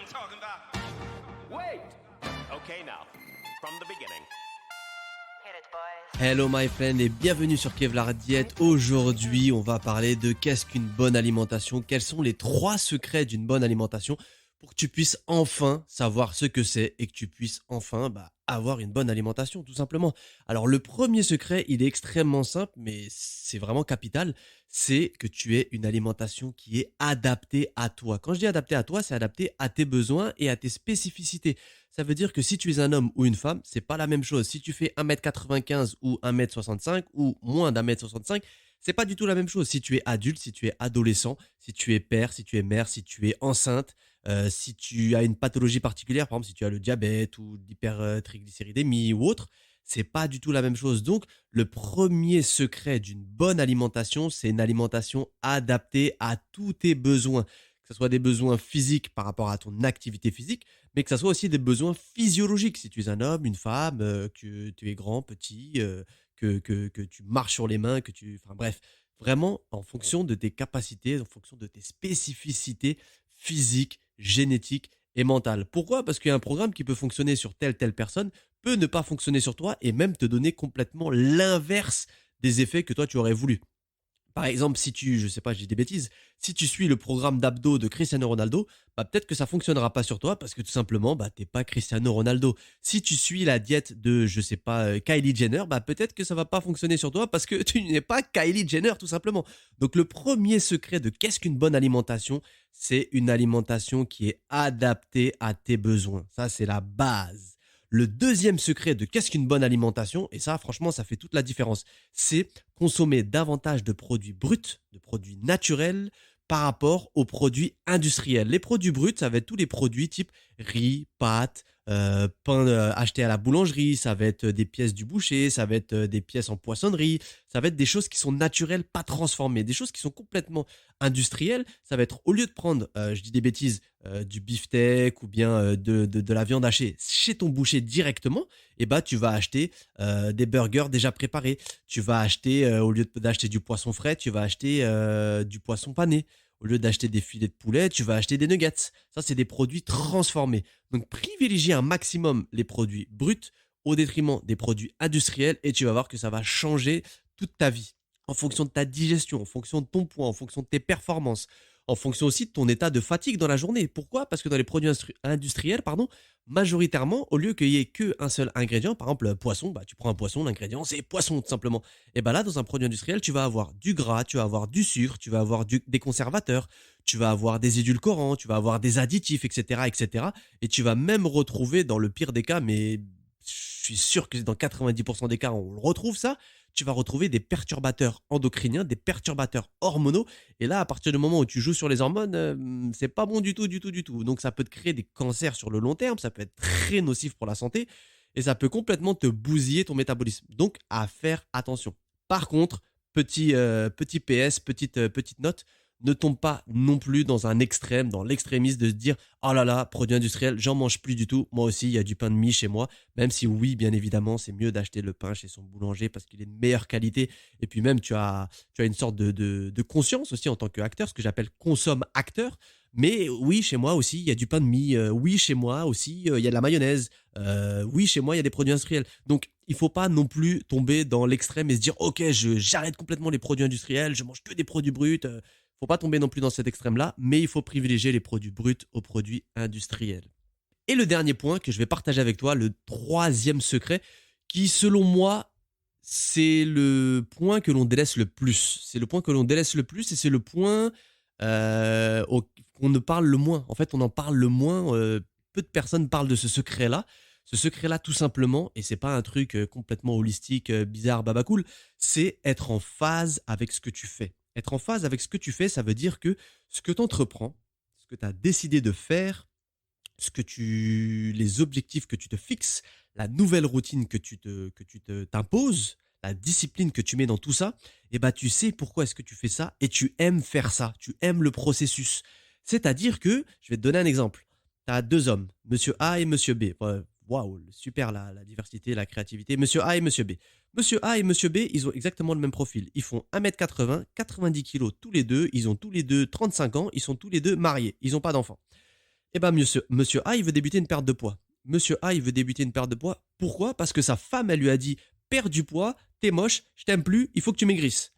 talking about? Wait! Okay, now, from the beginning. Hit it, boys. Hello my friend et bienvenue sur Kevlar Diet. Aujourd'hui, on va parler de qu'est-ce qu'une bonne alimentation, quels sont les 3 secrets d'une bonne alimentation pour que tu puisses enfin savoir ce que c'est et que tu puisses enfin avoir une bonne alimentation tout simplement. Alors le premier secret, il est extrêmement simple mais c'est vraiment capital, c'est que tu aies une alimentation qui est adaptée à toi. Quand je dis adaptée à toi, c'est adapté à tes besoins et à tes spécificités. Ça veut dire que si tu es un homme ou une femme, c'est pas la même chose. Si tu fais 1m95 ou 1m65 ou moins d'1m65, c'est pas du tout la même chose. Si tu es adulte, si tu es adolescent, si tu es père, si tu es mère, si tu es enceinte, si tu as une pathologie particulière, par exemple si tu as le diabète ou l'hypertriglycéridémie ou autre, c'est pas du tout la même chose. Donc, le premier secret d'une bonne alimentation, c'est une alimentation adaptée à tous tes besoins. Que ce soit des besoins physiques par rapport à ton activité physique, mais que ce soit aussi des besoins physiologiques. Si tu es un homme, une femme, que tu es grand, petit, que tu marches sur les mains, enfin bref, vraiment en fonction de tes capacités, en fonction de tes spécificités physiques, génétiques et mentales. Pourquoi ? Parce qu'il y a un programme qui peut fonctionner sur telle personne, peut ne pas fonctionner sur toi et même te donner complètement l'inverse des effets que toi tu aurais voulu. Par exemple, si je sais pas, je dis des bêtises, si tu suis le programme d'abdos de Cristiano Ronaldo, peut-être que ça fonctionnera pas sur toi parce que tout simplement, t'es pas Cristiano Ronaldo. Si tu suis la diète de, je sais pas, Kylie Jenner, peut-être que ça va pas fonctionner sur toi parce que tu n'es pas Kylie Jenner, tout simplement. Donc, le premier secret de qu'est-ce qu'une bonne alimentation, c'est une alimentation qui est adaptée à tes besoins. Ça, c'est la base. Le deuxième secret de qu'est-ce qu'une bonne alimentation, et ça franchement ça fait toute la différence, c'est consommer davantage de produits bruts, de produits naturels par rapport aux produits industriels. Les produits bruts, ça va être tous les produits type riz, pâtes, pain acheté à la boulangerie, ça va être des pièces du boucher, ça va être des pièces en poissonnerie, ça va être des choses qui sont naturelles, pas transformées, des choses qui sont complètement industrielles. Ça va être au lieu de prendre, je dis des bêtises, du beefsteak ou bien de la viande hachée chez ton boucher directement, tu vas acheter des burgers déjà préparés. Tu vas acheter, au lieu d'acheter du poisson frais, tu vas acheter du poisson pané. Au lieu d'acheter des filets de poulet, tu vas acheter des nuggets. Ça, c'est des produits transformés. Donc, privilégie un maximum les produits bruts au détriment des produits industriels et tu vas voir que ça va changer toute ta vie. En fonction de ta digestion, en fonction de ton poids, en fonction de tes performances, en fonction aussi de ton état de fatigue dans la journée. Pourquoi ? Parce que dans les produits industriels, majoritairement, au lieu qu'il y ait qu'un seul ingrédient, par exemple poisson, tu prends un poisson, l'ingrédient c'est poisson tout simplement. Et là, dans un produit industriel, tu vas avoir du gras, tu vas avoir du sucre, tu vas avoir des conservateurs, tu vas avoir des édulcorants, tu vas avoir des additifs, etc., etc. Et tu vas même retrouver, dans le pire des cas, mais je suis sûr que dans 90% des cas, on le retrouve ça, tu vas retrouver des perturbateurs endocriniens, des perturbateurs hormonaux. Et là, à partir du moment où tu joues sur les hormones, c'est pas bon du tout, du tout, du tout. Donc, ça peut te créer des cancers sur le long terme, ça peut être très nocif pour la santé et ça peut complètement te bousiller ton métabolisme. Donc, à faire attention. Par contre, petit PS, petite note, ne tombe pas non plus dans un extrême, dans l'extrémisme de se dire « Oh là là, produit industriel, j'en mange plus du tout. Moi aussi, il y a du pain de mie chez moi. » Même si oui, bien évidemment, c'est mieux d'acheter le pain chez son boulanger parce qu'il est de meilleure qualité. Et puis même, tu as une sorte de conscience aussi en tant qu'acteur, ce que j'appelle consomme-acteur. Mais oui, chez moi aussi, il y a du pain de mie. Oui, chez moi aussi, il y a de la mayonnaise. Oui, chez moi, il y a des produits industriels. Donc, il faut pas non plus tomber dans l'extrême et se dire « Ok, j'arrête complètement les produits industriels, je mange que des produits bruts. » Faut pas tomber non plus dans cet extrême-là, mais il faut privilégier les produits bruts aux produits industriels. Et le dernier point que je vais partager avec toi, le troisième secret, qui selon moi, c'est le point que l'on délaisse le plus. C'est le point que l'on délaisse le plus et c'est le point qu'on ne parle le moins. En fait, on en parle le moins. Peu de personnes parlent de ce secret-là. Ce secret-là, tout simplement, et c'est pas un truc complètement holistique, bizarre, babacool, c'est être en phase avec ce que tu fais. Être en phase avec ce que tu fais, ça veut dire que ce que tu entreprends, ce que tu as décidé de faire, les objectifs que tu te fixes, la nouvelle routine que tu t'imposes, la discipline que tu mets dans tout ça, tu sais pourquoi est-ce que tu fais ça et tu aimes faire ça, tu aimes le processus. C'est-à-dire que, je vais te donner un exemple. Tu as 2 hommes, monsieur A et monsieur B. Waouh, super la diversité, la créativité. Monsieur A et monsieur B. Monsieur A et monsieur B, ils ont exactement le même profil. Ils font 1m80, 90 kg tous les deux. Ils ont tous les deux 35 ans. Ils sont tous les deux mariés. Ils n'ont pas d'enfants. Eh ben, monsieur A, il veut débuter une perte de poids. Monsieur A, il veut débuter une perte de poids. Pourquoi? Parce que sa femme, elle lui a dit, perds du poids, t'es moche, je t'aime plus, il faut que tu maigrisses.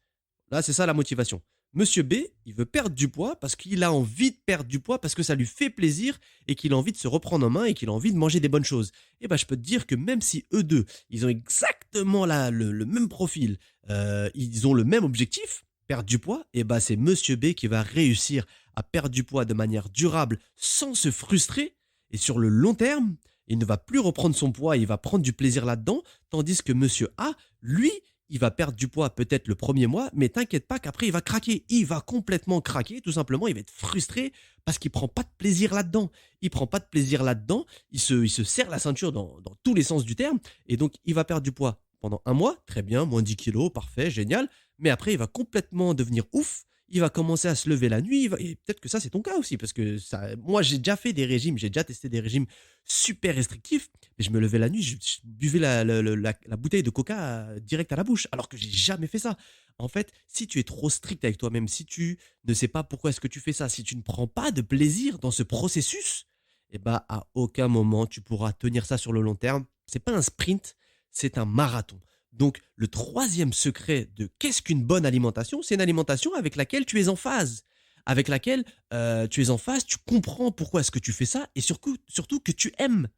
Là, c'est ça la motivation. Monsieur B, il veut perdre du poids parce qu'il a envie de perdre du poids, parce que ça lui fait plaisir et qu'il a envie de se reprendre en main et qu'il a envie de manger des bonnes choses. Et ben, je peux te dire que même si eux deux, ils ont exactement le même profil, ils ont le même objectif, perdre du poids, et ben c'est Monsieur B qui va réussir à perdre du poids de manière durable sans se frustrer et sur le long terme, il ne va plus reprendre son poids, il va prendre du plaisir là-dedans, tandis que Monsieur A, lui, il va perdre du poids peut-être le premier mois, mais t'inquiète pas qu'après il va craquer. Il va complètement craquer, tout simplement, il va être frustré parce qu'il prend pas de plaisir là-dedans. Il prend pas de plaisir là-dedans, il se serre la ceinture dans tous les sens du terme, et donc il va perdre du poids pendant un mois, très bien, moins 10 kilos, parfait, génial, mais après il va complètement devenir ouf, il va commencer à se lever la nuit, et peut-être que ça c'est ton cas aussi, parce que ça, moi j'ai déjà fait des régimes, j'ai déjà testé des régimes super restrictifs, mais je me levais la nuit, je buvais la bouteille de coca direct à la bouche, alors que j'ai jamais fait ça. En fait, si tu es trop strict avec toi-même, si tu ne sais pas pourquoi est-ce que tu fais ça, si tu ne prends pas de plaisir dans ce processus, eh ben, à aucun moment tu pourras tenir ça sur le long terme. C'est pas un sprint, c'est un marathon. Donc, le troisième secret de qu'est-ce qu'une bonne alimentation, c'est une alimentation avec laquelle tu es en phase, avec laquelle tu es en phase, tu comprends pourquoi est-ce que tu fais ça et surtout que tu aimes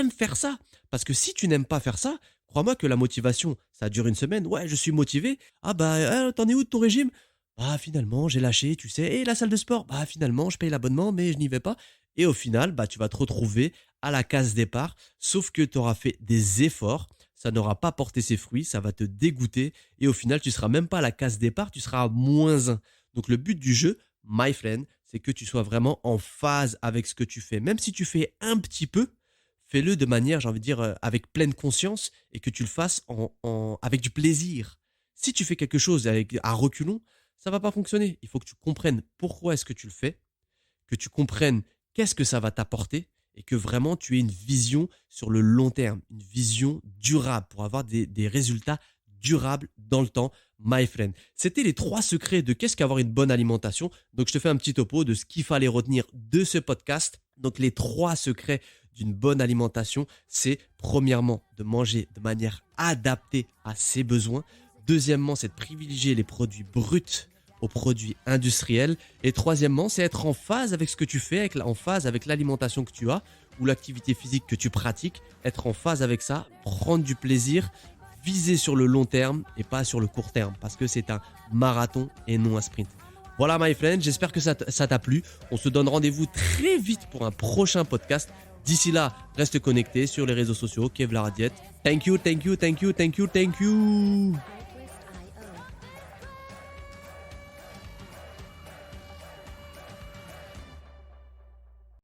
faire ça. Parce que si tu n'aimes pas faire ça, crois-moi que la motivation, ça dure une semaine. Ouais, je suis motivé. Ah bah, t'en es où de ton régime? Ah, finalement, j'ai lâché, tu sais. Et la salle de sport? Bah, finalement, je paye l'abonnement, mais je n'y vais pas. Et au final, bah, tu vas te retrouver à la case départ, sauf que tu auras fait des efforts, ça n'aura pas porté ses fruits, ça va te dégoûter, et au final, tu seras même pas à la case départ, tu seras à -1. Donc le but du jeu, my friend, c'est que tu sois vraiment en phase avec ce que tu fais. Même si tu fais un petit peu, fais-le de manière, j'ai envie de dire, avec pleine conscience, et que tu le fasses avec du plaisir. Si tu fais quelque chose à reculons, ça va pas fonctionner. Il faut que tu comprennes pourquoi est-ce que tu le fais, que tu comprennes qu'est-ce que ça va t'apporter, et que vraiment tu aies une vision sur le long terme, une vision durable pour avoir des résultats durables dans le temps, my friend. C'était les 3 secrets de qu'est-ce qu'avoir une bonne alimentation. Donc je te fais un petit topo de ce qu'il fallait retenir de ce podcast. Donc les 3 secrets d'une bonne alimentation, c'est premièrement de manger de manière adaptée à ses besoins. Deuxièmement, c'est de privilégier les produits bruts aux produits industriels. Et troisièmement, c'est être en phase avec ce que tu fais, en phase avec l'alimentation que tu as ou l'activité physique que tu pratiques. Être en phase avec ça, prendre du plaisir, viser sur le long terme et pas sur le court terme parce que c'est un marathon et non un sprint. Voilà, my friend, j'espère que ça t'a plu. On se donne rendez-vous très vite pour un prochain podcast. D'ici là, reste connecté sur les réseaux sociaux, Kevlar Diet. Thank you, thank you, thank you, thank you, thank you.